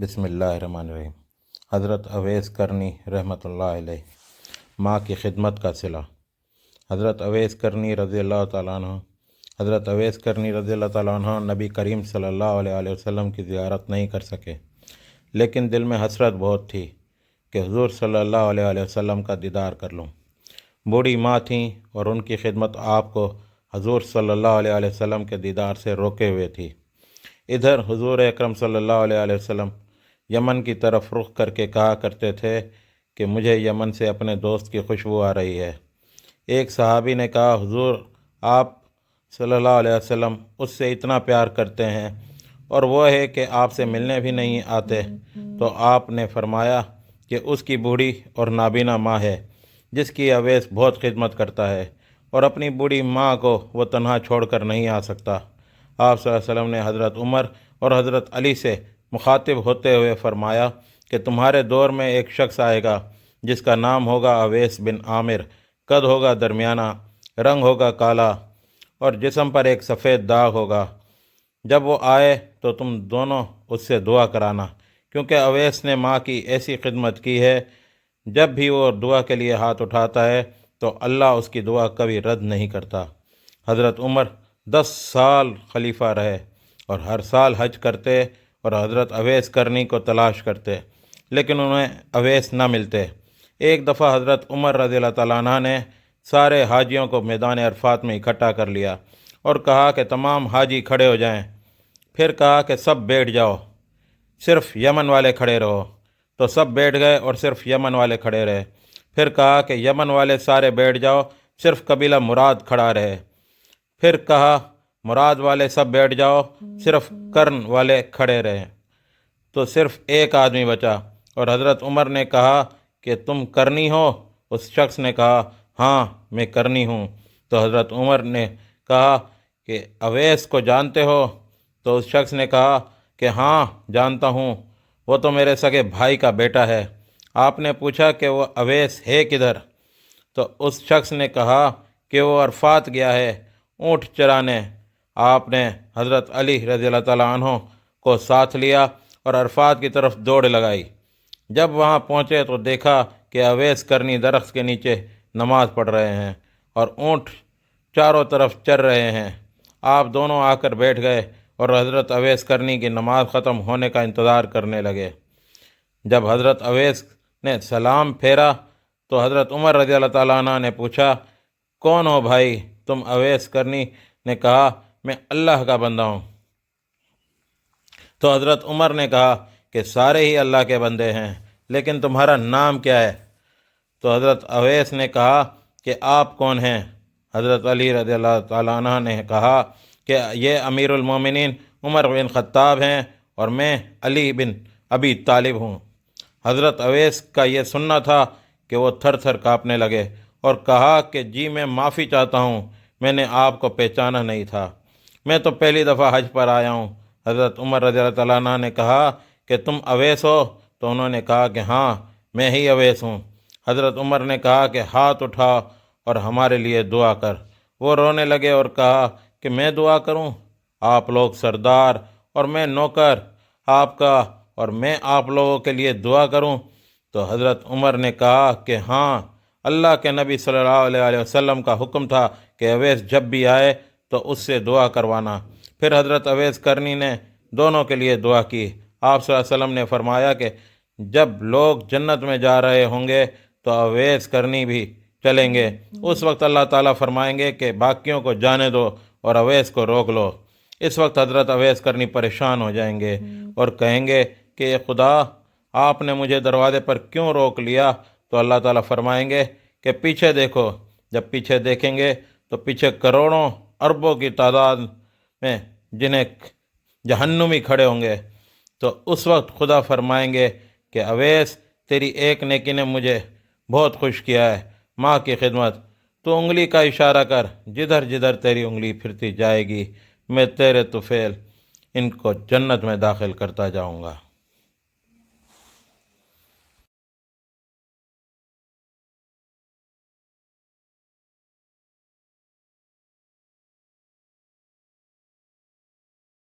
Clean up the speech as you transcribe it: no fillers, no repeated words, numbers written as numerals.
बिस्मिल्लाहिर्रहमानिर्रहीम। हज़रत अवैस करनी रहमतुल्लाह अलैह। माँ की खिदमत का सिला। हज़रत अवैस करनी रज़ियल्लाहु ताला अन्हु नबी करीम सल्लल्लाहु अलैहि वसल्लम की ज़ियारत नहीं कर सके, लेकिन दिल में हसरत बहुत थी कि हुज़ूर सल्लल्लाहु अलैहि वसल्लम का दीदार कर लूँ। बूढ़ी माँ थीं और उनकी खिदमत आपको हुज़ूर सल्लल्लाहु अलैहि वसल्लम के दीदार से रोके हुए थी। इधर हुज़ूर अकरम सल्लल्लाहु अलैहि वसल्लम यमन की तरफ रुख करके कहा करते थे कि मुझे यमन से अपने दोस्त की खुशबू आ रही है। एक सहाबी ने कहा, हुज़ूर आप सल्लल्लाहु अलैहि वसल्लम उससे इतना प्यार करते हैं और वो है कि आपसे मिलने भी नहीं आते, तो आपने फरमाया कि उसकी बूढ़ी और नाबीना माँ है जिसकी अवैस बहुत खिदमत करता है और अपनी बूढ़ी माँ को वो तन्हा छोड़कर नहीं आ सकता। आप सल्लल्लाहु अलैहि वसल्लम ने हज़रत उमर और हज़रत अली से मुखातिब होते हुए फरमाया कि तुम्हारे दौर में एक शख्स आएगा जिसका नाम होगा अवैस बिन आमिर। कद होगा दरमियाना, रंग होगा काला और जिस्म पर एक सफ़ेद दाग होगा। जब वो आए तो तुम दोनों उससे दुआ कराना, क्योंकि अवैस ने माँ की ऐसी खिदमत की है, जब भी वो दुआ के लिए हाथ उठाता है तो अल्लाह उसकी दुआ कभी रद्द नहीं करता। हज़रत उमर 10 साल खलीफा रहे और हर साल हज करते और हज़रत अवैस करनी को तलाश करते, लेकिन उन्हें अवैस न मिलते। एक दफ़ा हज़रत उमर रज़ियल्लाहु ताला अन्हु ने सारे हाजियों को मैदान अरफात में इकट्ठा कर लिया और कहा कि तमाम हाजी खड़े हो जाएं। फिर कहा कि सब बैठ जाओ, सिर्फ यमन वाले खड़े रहो। तो सब बैठ गए और सिर्फ यमन वाले खड़े रहे। फिर कहा कि यमन वाले सारे बैठ जाओ, सिर्फ कबीला मुराद खड़ा रहे। फिर कहा मुराद वाले सब बैठ जाओ, सिर्फ कर्न वाले खड़े रहे। तो सिर्फ एक आदमी बचा और हज़रत उमर ने कहा कि तुम करनी हो? उस शख्स ने कहा, हाँ मैं करनी हूँ। तो हज़रत उमर ने कहा कि अवैस को जानते हो? तो उस शख्स ने कहा कि हाँ जानता हूँ, वो तो मेरे सगे भाई का बेटा है। आपने पूछा कि वो अवैस है किधर? तो उस शख्स ने कहा कि वो अरफात गया है ऊँट चराने। आपने हज़रत अली रज़ियल्लाहु ताला अन्हु को साथ लिया और अरफात की तरफ दौड़ लगाई। जब वहाँ पहुँचे तो देखा कि अवैस करनी दरख्त के नीचे नमाज़ पढ़ रहे हैं और ऊँट चारों तरफ चर रहे हैं। आप दोनों आकर बैठ गए और हज़रत अवैस करनी की नमाज ख़त्म होने का इंतज़ार करने लगे। जब हज़रत अवैस ने सलाम फेरा तो हज़रत उमर रज़ियल्लाहु ताला अन्हु ने पूछा, कौन हो भाई तुम? अवैस करनी ने कहा, मैं अल्लाह का बंदा हूँ। तो हज़रत उमर ने कहा कि सारे ही अल्लाह के बंदे हैं, लेकिन तुम्हारा नाम क्या है? तो हज़रत अवैस ने कहा कि आप कौन हैं? हज़रत अली रज़ियल्लाहु ताला अन्हु ने कहा कि ये अमीरुल मोमिनीन उमर बिन ख़त्ताब हैं और मैं अली बिन अबी तालिब हूँ। हज़रत अवैस का ये सुनना था कि वो थर थर काँपने लगे और कहा कि जी मैं माफ़ी चाहता हूँ, मैंने आपको पहचाना नहीं था, मैं तो पहली दफ़ा हज पर आया हूँ। हज़रत उमर रज़ियल्लाहु ताला अन्हु ने कहा कि तुम अवैस हो? तो उन्होंने कहा कि हाँ मैं ही अवैस हूँ। हज़रत उमर ने कहा कि हाथ उठा और हमारे लिए दुआ कर। वो रोने लगे और कहा कि मैं दुआ करूँ? आप लोग सरदार और मैं नौकर आपका और मैं आप लोगों के लिए दुआ करूँ? तो हज़रत उमर ने कहा कि हाँ, अल्लाह के नबी सल्लल्लाहु अलैहि वसल्लम का हुक्म था कि अवैस जब भी आए तो उससे दुआ करवाना। फिर हज़रत अवैस करनी ने दोनों के लिए दुआ की। आप सल्लल्लाहु अलैहि वसल्लम ने फरमाया कि जब लोग जन्नत में जा रहे होंगे तो अवैस करनी भी चलेंगे। उस वक्त अल्लाह ताला फरमाएंगे कि बाकियों को जाने दो और अवैस को रोक लो। इस वक्त हज़रत अवैस करनी परेशान हो जाएंगे और कहेंगे कि खुदा आपने मुझे दरवाज़े पर क्यों रोक लिया? तो अल्लाह ताला फरमाएंगे कि पीछे देखो। जब पीछे देखेंगे तो पीछे करोड़ों अरबों की तादाद में जिन्हें जहन्नुमी खड़े होंगे। तो उस वक्त खुदा फरमाएंगे कि अवैस तेरी एक नेकी ने मुझे बहुत खुश किया है, माँ की खिदमत। तो उंगली का इशारा कर, जिधर जिधर तेरी उंगली फिरती जाएगी मैं तेरे तुफैल इनको जन्नत में दाखिल करता जाऊँगा।